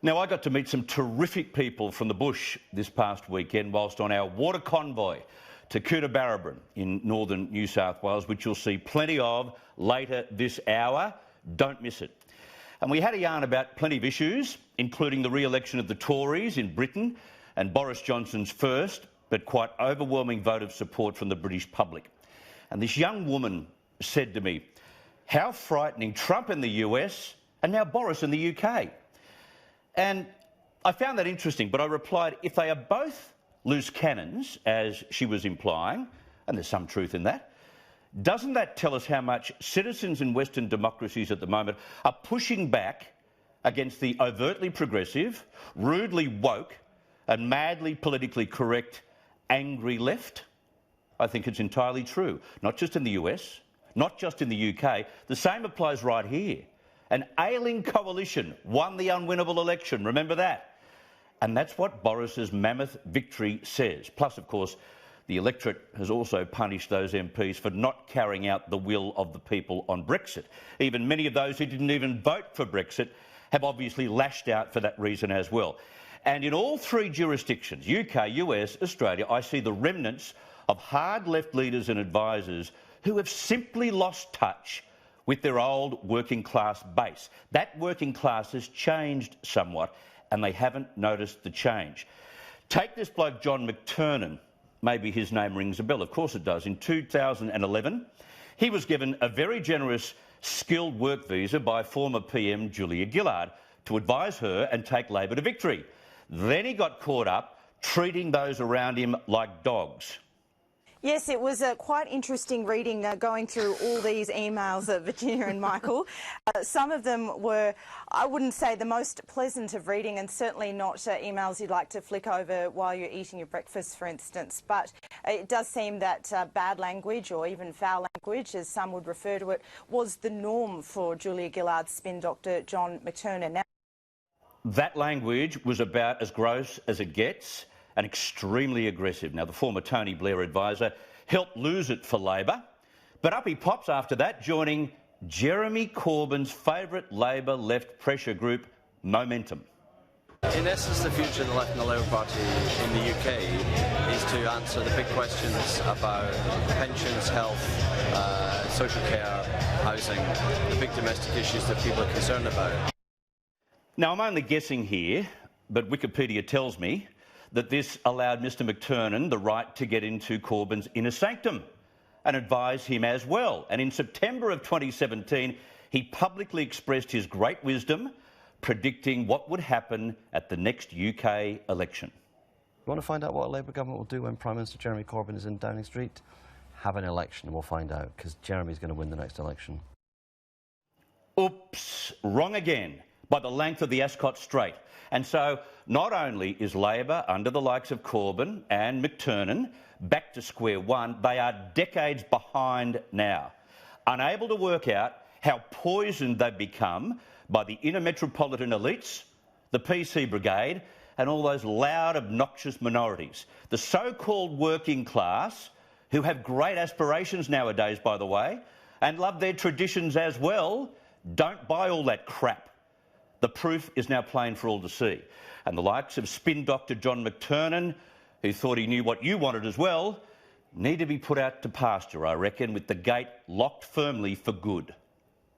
Now, I got to meet some terrific people from the bush this past weekend whilst on our water convoy to Coonabarabran in northern New South Wales, which you'll see plenty of later this hour. Don't miss it. And we had a yarn about plenty of issues, including the re-election of the Tories in Britain and Boris Johnson's first but quite overwhelming vote of support from the British public. And this young woman said to me, how frightening, Trump in the US and now Boris in the UK. And I found that interesting, but I replied, if they are both loose cannons, as she was implying, and there's some truth in that, doesn't that tell us how much citizens in Western democracies at the moment are pushing back against the overtly progressive, rudely woke and madly politically correct angry left? I think it's entirely true. Not just in the US, not just in the UK, the same applies right here. An ailing coalition won the unwinnable election, remember that? And that's what Boris's mammoth victory says. Plus, of course, the electorate has also punished those MPs for not carrying out the will of the people on Brexit. Even many of those who didn't even vote for Brexit have obviously lashed out for that reason as well. And in all three jurisdictions, UK, US, Australia, I see the remnants of hard left leaders and advisers who have simply lost touch with their old working class base. That working class has changed somewhat and they haven't noticed the change. Take this bloke John McTernan, maybe his name rings a bell, of course it does. In 2011, he was given a very generous skilled work visa by former PM Julia Gillard to advise her and take Labor to victory. Then he got caught up treating those around him like dogs. Yes, it was quite interesting reading, going through all these emails, Virginia and Michael. Some of them were, I wouldn't say the most pleasant of reading, and certainly not emails you'd like to flick over while you're eating your breakfast, for instance. But it does seem that bad language, or even foul language, as some would refer to it, was the norm for Julia Gillard's spin doctor, John McTernan. Now, that language was about as gross as it gets, and extremely aggressive. Now, the former Tony Blair advisor helped lose it for Labor, but up he pops after that, joining Jeremy Corbyn's favourite Labor left pressure group, Momentum. In essence, the future of the left and the Labour Party in the UK is to answer the big questions about pensions, health, social care, housing, the big domestic issues that people are concerned about. Now, I'm only guessing here, but Wikipedia tells me that this allowed Mr McTernan the right to get into Corbyn's inner sanctum and advise him as well. And in September of 2017, he publicly expressed his great wisdom, predicting what would happen at the next UK election. You want to find out what a Labour government will do when Prime Minister Jeremy Corbyn is in Downing Street? Have an election and we'll find out, because Jeremy's going to win the next election. Oops, wrong again, by the length of the Ascot Strait. And so not only is Labor, under the likes of Corbyn and McTernan, back to square one, they are decades behind now, unable to work out how poisoned they've become by the inner metropolitan elites, the PC brigade, and all those loud, obnoxious minorities. The so-called working class, who have great aspirations nowadays, by the way, and love their traditions as well, don't buy all that crap. The proof is now plain for all to see. And the likes of spin doctor John McTernan, who thought he knew what you wanted as well, need to be put out to pasture, I reckon, with the gate locked firmly for good.